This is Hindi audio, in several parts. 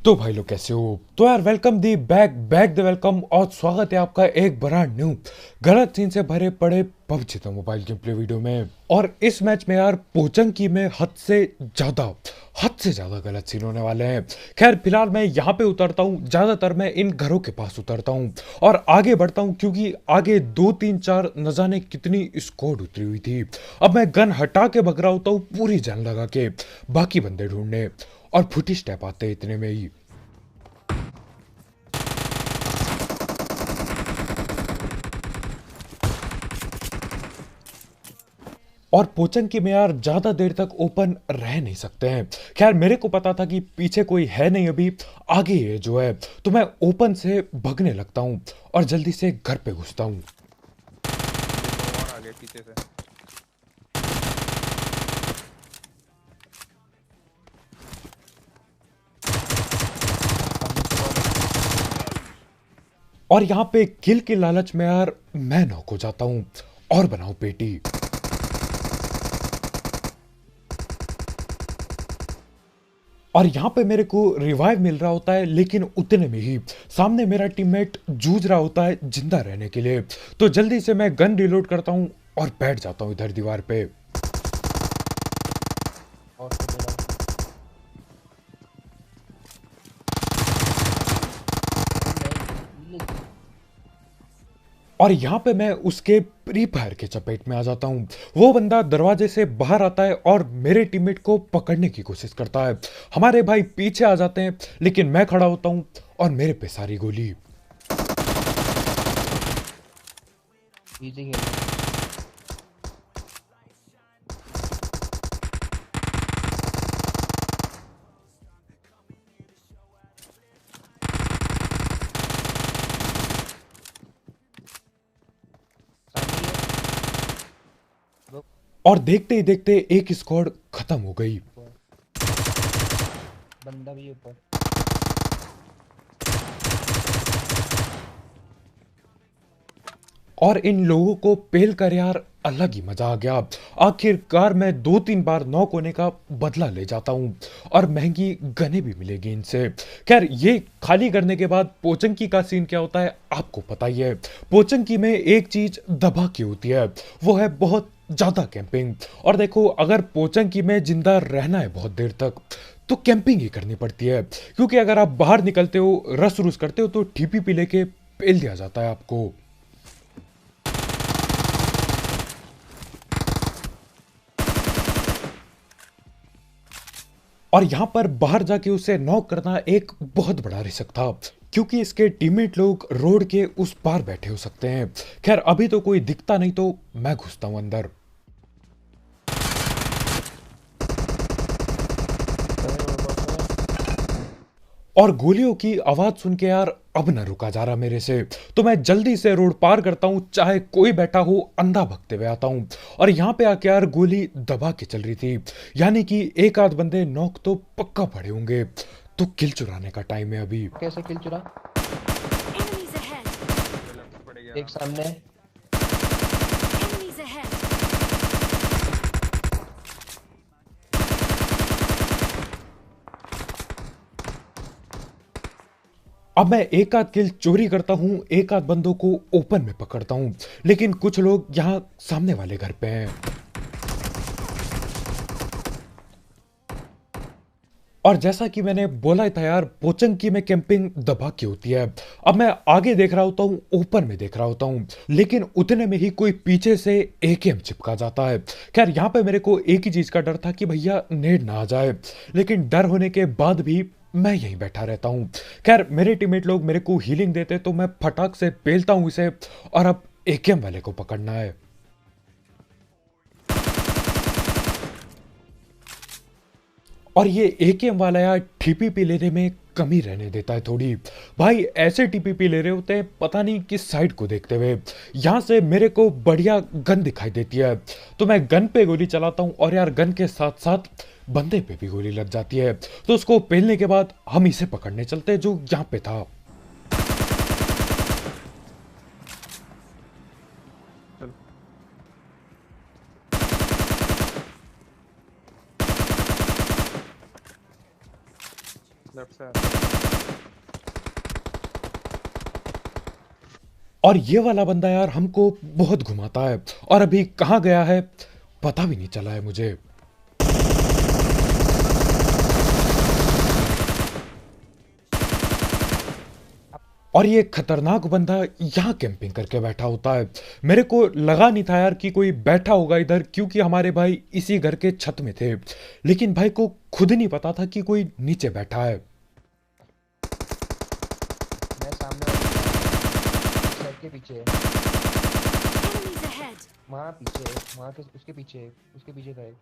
तो भाई लोग कैसे हो। तो यार welcome the back back the welcome और स्वागत है आपका एक बड़ा न्यू गलत सीन से भरे पड़े पबजी तो मोबाइल गेम प्ले वीडियो में। और इस मैच में यार पोचंकी में हद से ज्यादा गलत सीन होने वाले हैं। खैर फिलहाल मैं यहाँ पे उतरता हूँ, ज्यादातर मैं इन घरों के पास उतरता हूँ और आगे बढ़ता हूँ क्योंकि आगे 2 3 4 न जाने कितनी स्क्वाड उतरी हुई थी। अब मैं गन हटा के भग रहा होता हूँ पूरी जान लगा के बाकी बंदे ढूंढने, और फुटी स्टेप आते हैं इतने में ही। और पोचंकी में यार ज्यादा देर तक ओपन रह नहीं सकते हैं। खैर मेरे को पता था कि पीछे कोई है नहीं अभी, आगे है जो है, तो मैं ओपन से भगने लगता हूँ और जल्दी से घर पे घुसता हूँ। देखो और आगे पीछे से। और यहाँ पे किल के लालच में यार मैं नॉक हो जाता हूँ और बनाऊं पेटी। और यहाँ पे मेरे को रिवाइव मिल रहा होता है, लेकिन उतने में ही सामने मेरा टीममेट जूझ रहा होता है जिंदा रहने के लिए। तो जल्दी से मैं गन रिलोड करता हूँ और बैठ जाता हूँ इधर दीवार पे। और तो दे रहा नहीं। और यहाँ पे मैं उसके प्री फायर के चपेट में आ जाता हूँ। वो बंदा दरवाजे से बाहर आता है और मेरे टीममेट को पकड़ने की कोशिश करता है। हमारे भाई पीछे आ जाते हैं, लेकिन मैं खड़ा होता हूँ और मेरे पे सारी गोली। इजी खेल रहा है। सामने ही है। रुक। और देखते ही देखते एक स्क्वाड खत्म हो गई। ऊपर। बंदा भी ऊपर। और इन लोगों को पेल कर यार अलग ही मजा आ गया। आखिरकार मैं 2 3 बार नॉक होने का बदला ले जाता हूं और महंगी गने भी मिलेगी इनसे। खैर ये खाली करने के बाद पोचंकी का सीन क्या होता है आपको पता ही है। पोचंकी में एक चीज दबा की होती है, वो है बहुत ज्यादा कैंपिंग। और देखो अगर पोचंकी में जिंदा रहना है बहुत देर तक तो कैंपिंग ही करनी पड़ती है, क्योंकि अगर आप बाहर निकलते हो रस रुस करते हो तो टीपीपी लेके पेल दिया जाता है आपको। और यहां पर बाहर जाके उसे नॉक करना एक बहुत बड़ा रिस्क था, क्योंकि इसके टीममेट लोग रोड के उस पार बैठे हो सकते हैं। खैर अभी तो कोई दिखता नहीं तो मैं घुसता हूं अंदर। कहीं और बस है। और गोलियों की आवाज सुन के यार अब न रुका जा रहा मेरे से, तो मैं जल्दी से रोड पार करता हूं, चाहे कोई बैठा हो अंधा भगते हुए आता हूं। और यहां पे आके यार गोली दबा के चल रही थी, यानी कि एक आध बंदे नॉक तो पक्का पड़े होंगे। तो किल चुराने का टाइम है अभी। कैसे किल चुरा? Enemies ahead! मुझे लग तो पड़ेगा एक सामने है। Enemies ahead! अब मैं एक आध किल चोरी करता हूं, एक आध बंदों को ओपन में पकड़ता हूं, लेकिन कुछ लोग यहां सामने वाले घर पे हैं। और जैसा कि मैंने बोला था यार, पोचंकी में कैंपिंग दबा की होती है। अब मैं आगे देख रहा होता हूँ, ऊपर में देख रहा होता हूँ, लेकिन उतने में ही कोई पीछे से एकेएम चिपका जाता है। खैर यहाँ पे मेरे को एक ही चीज का डर था कि भैया नेड ना आ जाए, लेकिन डर होने के बाद भी मैं यहीं बैठा रहता हूँ। खैर मेरे टीममेट लोग मेरे को हीलिंग देते तो मैं फटाक से पेलता हूँ इसे, और अब एकेएम वाले को पकड़ना है। और ये एकेएम वाला यार टीपीपी लेने में कमी रहने देता है थोड़ी। भाई ऐसे टीपीपी ले रहे होते हैं पता नहीं किस साइड को देखते हुए। यहाँ से मेरे को बढ़िया गन दिखाई देती है, तो मैं गन पे गोली चलाता हूँ, और यार गन के साथ साथ बंदे पे भी गोली लग जाती है। तो उसको पेलने के बाद हम इसे पकड़ने चलते हैं जो यहाँ पे था। चल लेफ्ट से और ये वाला बंदा यार हमको बहुत घुमाता है और अभी कहाँ गया है पता भी नहीं चला है मुझे। और ये खतरनाक बंदा यहाँ कैंपिंग करके बैठा होता है। मेरे को लगा नहीं था यार कि कोई बैठा होगा इधर, क्योंकि हमारे भाई इसी घर के छत में थे, लेकिन भाई को खुद नहीं पता था कि कोई नीचे बैठा है। मैं सामने वाले साइड के पीछे है, Enemies ahead! वहाँ पीछे है, वहाँ के उसके पीछे है, उसके पीछे का है।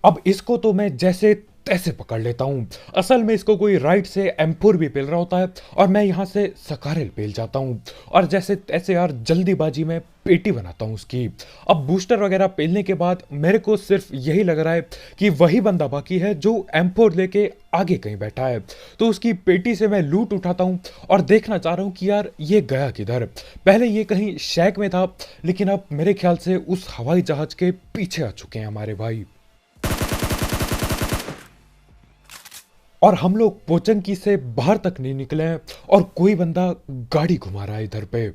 अब इसको तो मैं जैसे तैसे पकड़ लेता हूँ। असल में इसको कोई राइट से M4 भी पेल रहा होता है और मैं यहाँ से सकारेल पेल जाता हूँ और जैसे तैसे यार जल्दीबाजी में पेटी बनाता हूँ उसकी। अब बूस्टर वगैरह पेलने के बाद मेरे को सिर्फ यही लग रहा है कि वही बंदा बाकी है जो M4 लेके आगे कहीं बैठा है। तो उसकी पेटी से मैं लूट उठाता हूँ और देखना चाह रहा हूँ कि यार ये गया किधर। पहले ये कहीं शैक में था, लेकिन अब मेरे ख्याल से उस हवाई जहाज के पीछे आ चुके हैं हमारे भाई। और हम लोग पोचंकी से बाहर तक नहीं निकले हैं और कोई बंदा गाड़ी घुमा रहा है इधर पे।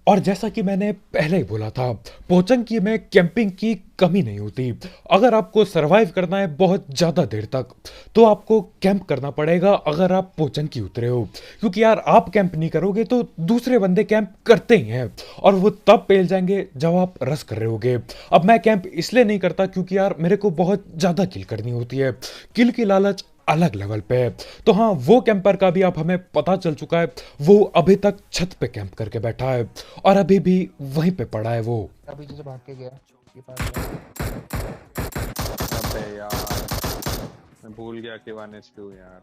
और जैसा कि मैंने पहले ही बोला था, पोचंकी में कैंपिंग की कमी नहीं होती। अगर आपको सरवाइव करना है बहुत ज़्यादा देर तक, तो आपको कैंप करना पड़ेगा अगर आप पोचंकी उतरे हो, क्योंकि यार आप कैंप नहीं करोगे तो दूसरे बंदे कैंप करते ही हैं और वो तब पेल जाएंगे जब आप रश कर रहे होगे। अब मैं कैंप इसलिए नहीं करता क्योंकि यार मेरे को बहुत ज़्यादा किल करनी होती है, किल की लालच अलग लेवल पे है। तो हाँ, वो कैंपर का भी अब हमें पता चल चुका है, वो अभी तक छत पे कैंप करके बैठा है और अभी भी वहीं पे पड़ा है वो। अभी जैसे भाग के गया ये पास गया। अबे यार, मैं भूल गया कि 1 यार।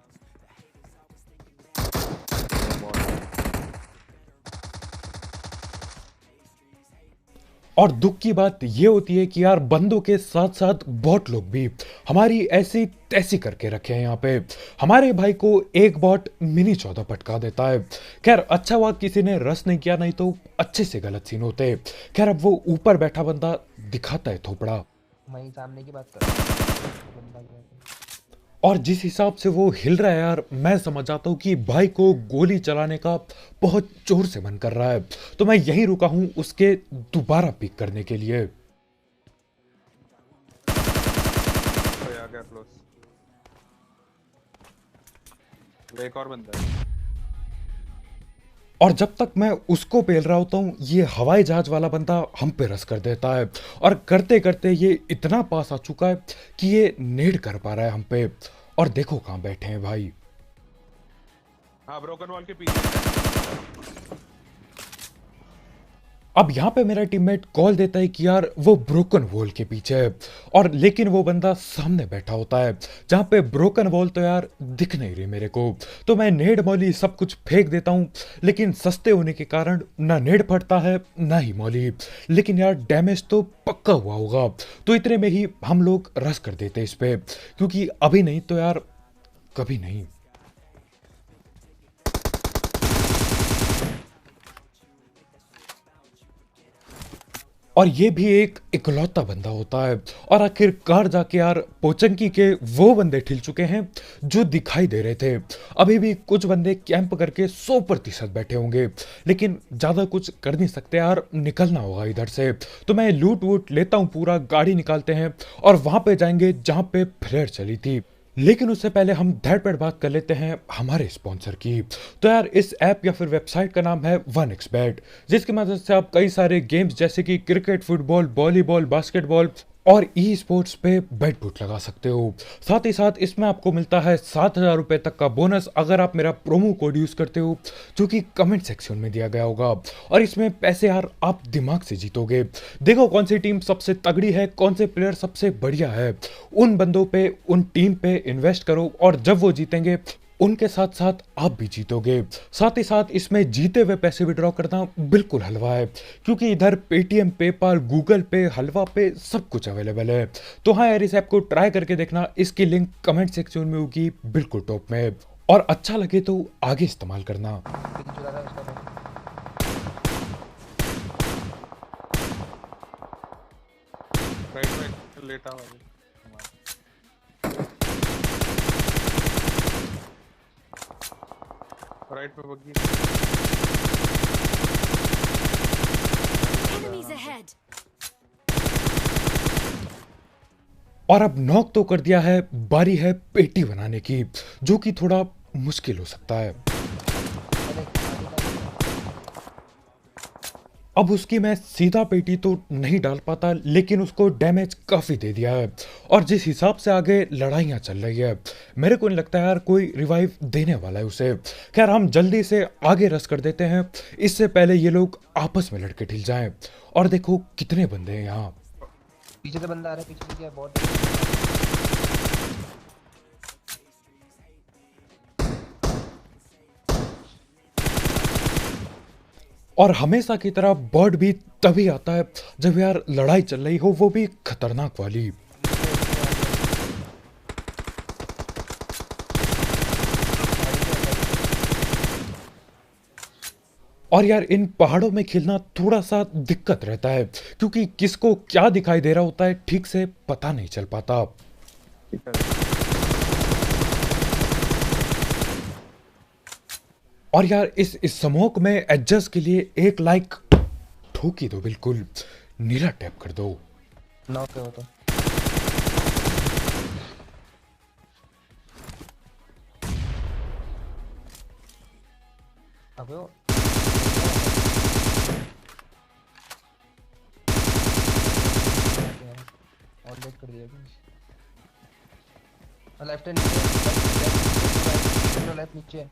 और दुख की बात ये होती है कि यार बंदों के साथ साथ बॉट लोग भी हमारी ऐसी तैसी करके रखे हैं यहाँ पे। हमारे भाई को एक बॉट मिनी 14 पटका देता है। खैर अच्छा हुआ किसी ने रस नहीं किया, नहीं तो अच्छे से गलत सीन होते। खैर अब वो ऊपर बैठा बंदा दिखाता है थोपड़ा, मैं सामने की बात कर रहा हूँ। बंदा गया था। और जिस हिसाब से वो हिल रहा है यार, मैं समझ आता हूँ कि भाई को गोली चलाने का बहुत जोर से मन कर रहा है। तो मैं यहीं रुका हूँ उसके दोबारा पिक करने के लिए। तो आ गया क्लोज। एक और बंदा है। और जब तक मैं उसको पेल रहा होता हूँ, ये हवाई जहाज वाला बंदा हम पे रस कर देता है और करते करते ये इतना पास आ चुका है कि ये नेड कर पा रहा है हम पे। और देखो कहाँ बैठे हैं भाई। हाँ, ब्रोकन वॉल के पीछे। अब यहाँ पे मेरा टीममेट कॉल देता है कि यार वो ब्रोकन वॉल के पीछे है, और लेकिन वो बंदा सामने बैठा होता है जहाँ पे ब्रोकन वॉल तो यार दिख नहीं रही मेरे को। तो मैं नेड मौली सब कुछ फेंक देता हूँ, लेकिन सस्ते होने के कारण ना नेड फटता है ना ही मौली, लेकिन यार डैमेज तो पक्का हुआ होगा। तो इतने में ही हम लोग रश कर देते इस पे, क्योंकि अभी नहीं तो यार कभी नहीं। और ये भी एक इकलौता बंदा होता है, और आखिरकार जाके यार पोचंकी के वो बंदे ठिल चुके हैं जो दिखाई दे रहे थे। अभी भी कुछ बंदे कैंप करके 100% बैठे होंगे, लेकिन ज़्यादा कुछ कर नहीं सकते यार, निकलना होगा इधर से। तो मैं लूट वूट लेता हूँ पूरा, गाड़ी निकालते हैं और वहाँ पे जाएंगे जहाँ पे फ्लेयर चली थी। लेकिन उससे पहले हम धड़पड़ बात कर लेते हैं हमारे स्पॉन्सर की। तो यार इस ऐप या फिर वेबसाइट का नाम है 1xBet, जिसकी मदद से आप कई सारे गेम्स जैसे कि क्रिकेट, फुटबॉल, वॉलीबॉल, बास्केटबॉल और ई स्पोर्ट्स पे बेट बुट लगा सकते हो। साथ ही साथ इसमें आपको मिलता है 7,000 रुपये तक का बोनस अगर आप मेरा प्रोमो कोड यूज़ करते हो, जो कि कमेंट सेक्शन में दिया गया होगा। और इसमें पैसे यार आप दिमाग से जीतोगे। देखो कौन सी टीम सबसे तगड़ी है, कौन से प्लेयर सबसे बढ़िया है, उन बंदों पे, उन टीम पे इन्वेस्ट करो, और जब वो जीतेंगे उनके साथ साथ आप भी जीतोगे। साथ ही साथ इसमें जीते हुए पैसे विड्रॉ करना बिल्कुल हलवा है, क्योंकि इधर पेटीएम, पेपाल, गूगल पे, हलवा पे सब कुछ अवेलेबल है। तो हाँ यार, इस ऐप को ट्राई करके देखना, इसकी लिंक कमेंट सेक्शन में होगी बिल्कुल टॉप में, और अच्छा लगे तो आगे इस्तेमाल करना। लेकिन चुरा रहा है उसका भाई। राइट राइट लेटा हुआ है। राइट पे बग्गी। Enemies ahead. और अब नॉक तो कर दिया है, बारी है पेटी बनाने की, जो कि थोड़ा मुश्किल हो सकता है। अब उसकी मैं सीधा पेटी तो नहीं डाल पाता, लेकिन उसको डैमेज काफी दे दिया है। और जिस हिसाब से आगे लड़ाइयाँ चल रही है, मेरे को नहीं लगता यार कोई रिवाइव देने वाला है उसे। खैर हम जल्दी से आगे रस कर देते हैं, इससे पहले ये लोग आपस में लड़के ढिल जाएं। और देखो कितने बंदे हैं यहाँ। पीछे से बंदा आ रहा है, पीछे से क्या बहुत। और हमेशा की तरह बर्ड भी तभी आता है जब यार लड़ाई चल रही हो, वो भी खतरनाक वाली। और यार इन पहाड़ों में खेलना थोड़ा सा दिक्कत रहता है, क्योंकि किसको क्या दिखाई दे रहा होता है ठीक से पता नहीं चल पाता। और यार इस स्मोक में एडजस्ट के लिए एक लाइक ठोकी दो, बिल्कुल नीला टैप कर दो। नॉक है वो तो। अबे वो और लेट कर दिया क्या? लेफ्ट है नीचे, लेफ्ट नीचे।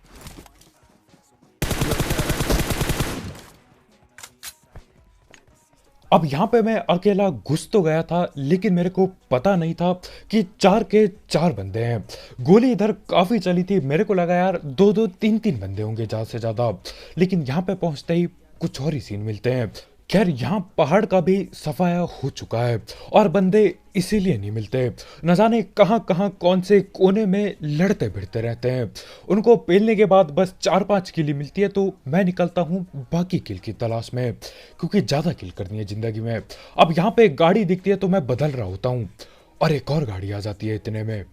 अब यहाँ पे मैं अकेला घुस तो गया था, लेकिन मेरे को पता नहीं था कि 4 के 4 बंदे हैं। गोली इधर काफी चली थी, मेरे को लगा यार 2-2 3-3 बंदे होंगे ज्यादा से ज्यादा, लेकिन यहाँ पे पहुंचते ही कुछ और ही सीन मिलते हैं। खैर यहाँ पहाड़ का भी सफाया हो चुका है और बंदे इसीलिए नहीं मिलते, न जाने कहाँ कहाँ कौन से कोने में लड़ते भिड़ते रहते हैं। उनको पेलने के बाद बस 4-5 किल मिलती है, तो मैं निकलता हूँ बाकी किल की तलाश में, क्योंकि ज़्यादा किल करनी है ज़िंदगी में। अब यहाँ पे एक गाड़ी दिखती है तो मैं बदल रहा होता हूँ और एक और गाड़ी आ जाती है इतने में।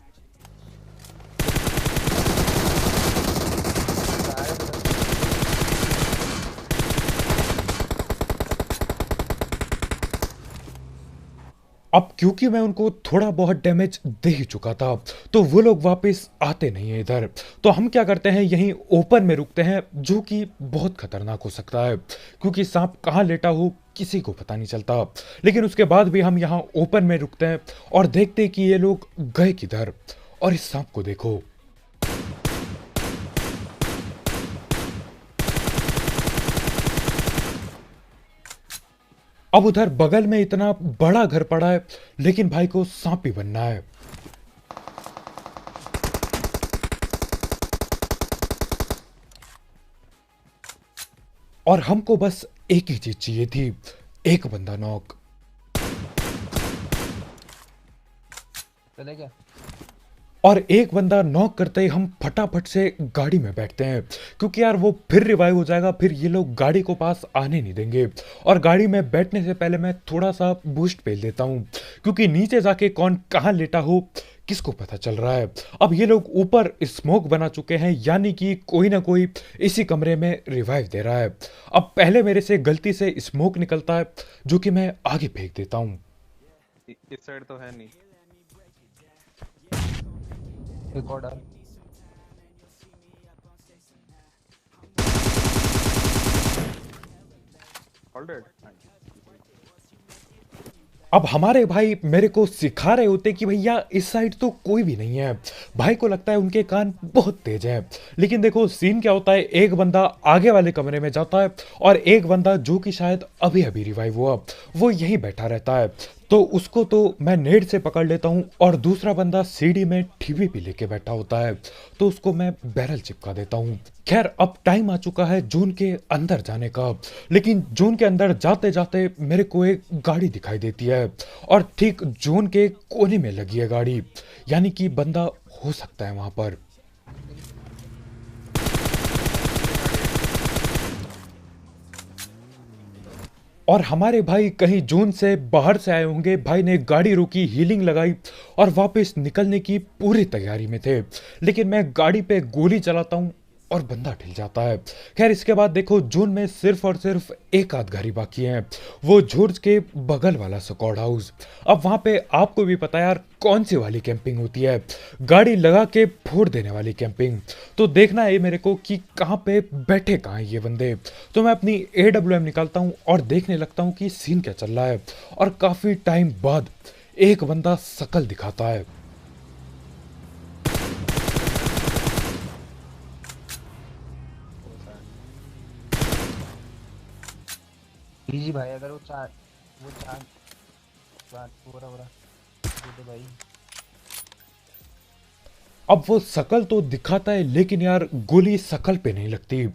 अब क्योंकि मैं उनको थोड़ा बहुत डैमेज दे ही चुका था, तो वो लोग वापस आते नहीं है इधर। तो हम क्या करते हैं, यहीं ओपन में रुकते हैं, जो कि बहुत खतरनाक हो सकता है, क्योंकि सांप कहाँ लेटा हो किसी को पता नहीं चलता। लेकिन उसके बाद भी हम यहाँ ओपन में रुकते हैं और देखते हैं कि ये लोग गए किधर। और इस सांप को देखो, अब उधर बगल में इतना बड़ा घर पड़ा है, लेकिन भाई को सांप ही बनना है। और हमको बस एक ही चीज चाहिए थी, एक बंदा नॉक। चले क्या? और एक बंदा नॉक करते ही हम फटाफट से गाड़ी में बैठते हैं, क्योंकि यार वो फिर रिवाइव हो जाएगा, फिर ये लोग गाड़ी को पास आने नहीं देंगे। और गाड़ी में बैठने से पहले मैं थोड़ा सा बूस्ट पेल देता हूँ, क्योंकि नीचे जाके कौन कहाँ लेटा हो किसको पता चल रहा है। अब ये लोग ऊपर स्मोक बना चुके हैं, यानी कि कोई ना कोई इसी कमरे में रिवाइव दे रहा है। अब पहले मेरे से गलती से स्मोक निकलता है, जो कि मैं आगे फेंक देता हूँ। इस साइड तो है नहीं। एक और डाल। ऑलरेडी अब हमारे भाई मेरे को सिखा रहे होते कि भैया इस साइड तो कोई भी नहीं है। भाई को लगता है उनके कान बहुत तेज हैं, लेकिन देखो सीन क्या होता है, एक बंदा आगे वाले कमरे में जाता है और एक बंदा जो कि शायद अभी अभी रिवाइव हुआ वो यहीं बैठा रहता है। तो उसको तो मैं नेट से पकड़ लेता हूँ और दूसरा बंदा सीढ़ी में टीवीपी लेके बैठा होता है, तो उसको मैं बैरल चिपका देता हूँ। खैर अब टाइम आ चुका है जोन के अंदर जाने का, लेकिन जोन के अंदर जाते जाते मेरे को एक गाड़ी दिखाई देती है और ठीक जोन के कोने में लगी है गाड़ी, यानी कि बंदा हो सकता है वहां पर। और हमारे भाई कहीं जोन से बाहर से आए होंगे, भाई ने गाड़ी रोकी, हीलिंग लगाई और वापस निकलने की पूरी तैयारी में थे, लेकिन मैं गाड़ी पे गोली चलाता हूँ और बंदा ढिल जाता है। खैर इसके बाद देखो जून में सिर्फ और सिर्फ एक आध घर ही बाकी है, वो जॉर्ज के बगल वाला स्क्वाड हाउस। अब वहां पे आपको भी पता है यार कौन सी वाली कैंपिंग होती है, गाड़ी लगा के फोड़ देने वाली कैंपिंग। तो देखना है मेरे को कि कहाँ पे बैठे कहाँ हैं ये बंदे। तो मैं अपनी AWM निकालता हूँ और देखने लगता हूँ कि सीन क्या चल रहा है। और काफी टाइम बाद एक बंदा शकल दिखाता है। इजी भाई, अगर वो चार बात पूरा पूरा दे दे भाई। अब वो शकल तो दिखाता है लेकिन यार गोली शकल पे नहीं लगती,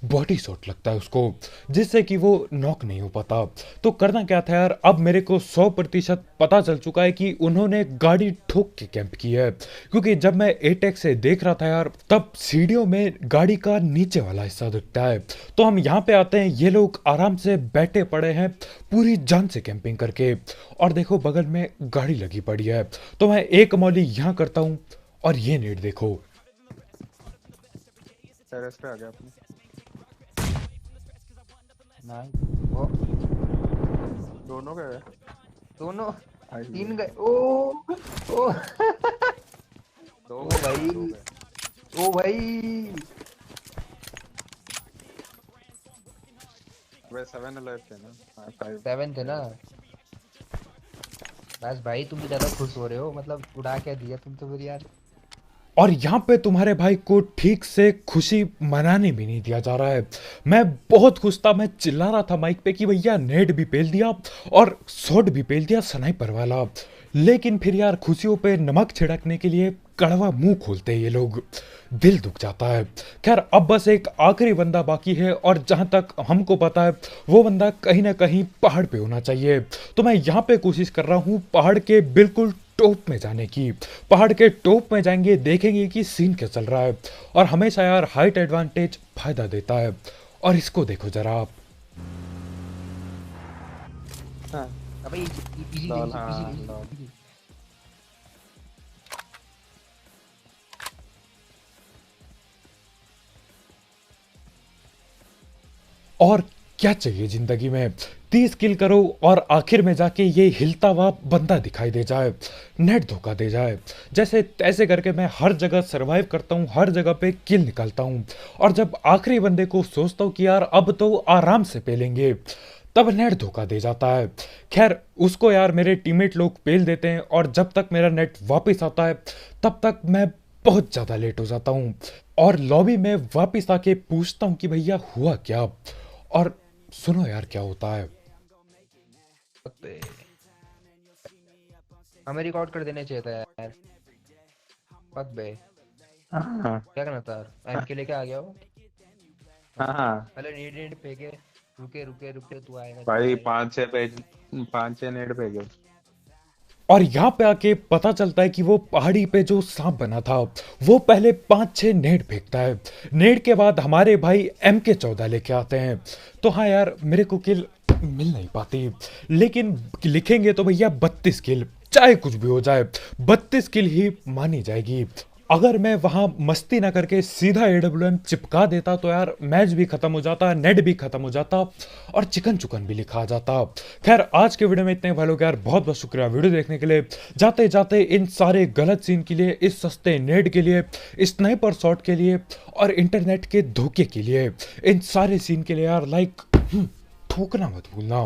बॉडी शॉट लगता है उसको, जिससे कि वो नॉक नहीं हो पाता। तो करना क्या था यार, अब मेरे को 100% पता चल चुका है कि उन्होंने गाड़ी ठोक के कैंप की है। क्योंकि जब मैं एटेक से देख रहा था यार तब सीढ़ियों में गाड़ी का नीचे वाला हिस्सा दिखता है। तो हम यहाँ पे आते हैं, ये लोग आराम से बैठे पड़े हैं पूरी जान से कैंपिंग करके। और देखो बगल में गाड़ी लगी पड़ी है। तो मैं एक मौली यहाँ करता हूँ और ये नेट देखो। टेरेस पे आ गया अपने। नाइस। वो दोनों गए। दोनों आई तीन गए। ओ ओ दो ओ गए, भाई, दो गए। ओ भाई। वे 7 अलाइव थे ना। हाँ 5। 7 थे ना। बस भाई तुम भी ज्यादा खुश हो रहे हो, मतलब उड़ा क्या दिया तुम तो फिर यार। और यहाँ पे तुम्हारे भाई को ठीक से खुशी मनाने भी नहीं दिया जा रहा है। मैं बहुत खुश था, मैं चिल्ला रहा था माइक पे कि भैया नेट भी पेल दिया और शॉट भी पेल दिया स्नाइपर वाला। लेकिन फिर यार खुशियों पे नमक छिड़कने के लिए कड़वा मुंह खोलते हैं ये लोग, दिल दुख जाता है। खैर अब बस एक आखिरी बंदा बाकी है और जहां तक हमको पता है वो बंदा कहीं ना कहीं पहाड़ पे होना चाहिए। तो मैं यहाँ पे कोशिश कर रहा हूँ पहाड़ के बिल्कुल टॉप में जाने की। पहाड़ के टॉप में जाएंगे, देखेंगे कि सीन क्या चल रहा है। और हमेशा यार हाइट एडवांटेज फायदा देता है। और इसको देखो जरा आप। हाँ अबे इजी लॉल, हाँ, लॉल। और क्या चाहिए जिंदगी में, 30 किल करो और आखिर में जाके ये हिलता हुआ बंदा दिखाई दे जाए, नेट धोखा दे जाए। जैसे तैसे करके मैं हर जगह सरवाइव करता हूँ, हर जगह पे किल निकालता हूँ। और जब आखिरी बंदे को सोचता हूँ कि यार अब तो आराम से पेलेंगे, तब नेट धोखा दे जाता है। खैर उसको यार मेरे टीममेट लोग पेल देते हैं और जब तक मेरा नेट वापस आता है तब तक मैं बहुत ज़्यादा लेट हो जाता हूँ। और लॉबी में वापस आके पूछता हूँ कि भैया हुआ क्या। और सुनो यार क्या होता है। हमें रिकॉर्ड कर देना चाहिए था यार। पक बे, हाँ क्या करना था? एम के लेके आ गया हो। हाँ पहले नीड नीड फेंके, रुके रुके रुके, तू आएगा तू भाई, आएगा। 5-6 नेट पे गए। और यहाँ पे आके पता चलता है कि वो पहाड़ी पे जो सांप बना था वो पहले 5-6 नेट फेंकता है। नेट के बाद हमारे भाई MK14 लेके आते हैं। तो हाँ यार मेरे को किल मिल नहीं पाती, लेकिन लिखेंगे तो भैया 32 किल, चाहे कुछ भी हो जाए 32 किल ही मानी जाएगी। अगर मैं वहां मस्ती ना करके सीधा AWM चिपका देता तो यार मैच भी खत्म हो जाता, नेट भी खत्म हो जाता और चिकन चुकन भी लिखा जाता। खैर आज के वीडियो में इतने भाई लोग यार, बहुत बहुत शुक्रिया वीडियो देखने के लिए। जाते जाते इन सारे गलत सीन के लिए, इस सस्ते नेट के लिए, स्नाइपर शॉट के लिए और इंटरनेट के धोखे के लिए, इन सारे सीन के लिए यार लाइक ठोकना मत भूलना।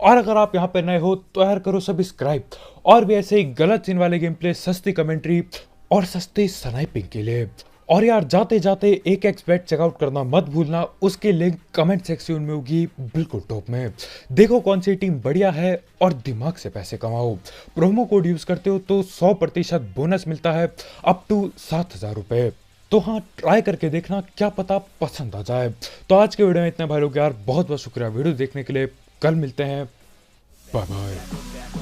और अगर आप यहाँ पे नए हो तो यार करो सब्सक्राइब। और भी ऐसे ही गलत सीन वाले गेम प्ले, सस्ती कमेंट्री और सस्ते स्नाइपिंग के लिए। और यार जाते जाते एक एक्सबेट चेकआउट करना मत भूलना, उसकी लिंक कमेंट सेक्शन में होगी बिल्कुल टॉप में। देखो कौन सी टीम बढ़िया है और दिमाग से पैसे कमाओ। प्रोमो कोड यूज करते हो तो 100% बोनस मिलता है अप टू 7,000 रुपए। तो हाँ ट्राई करके देखना, क्या पता पसंद आ जाए। तो आज के वीडियो में इतने भाई लोग यार, बहुत बहुत शुक्रिया वीडियो देखने के लिए। कल मिलते हैं, बाय बाय।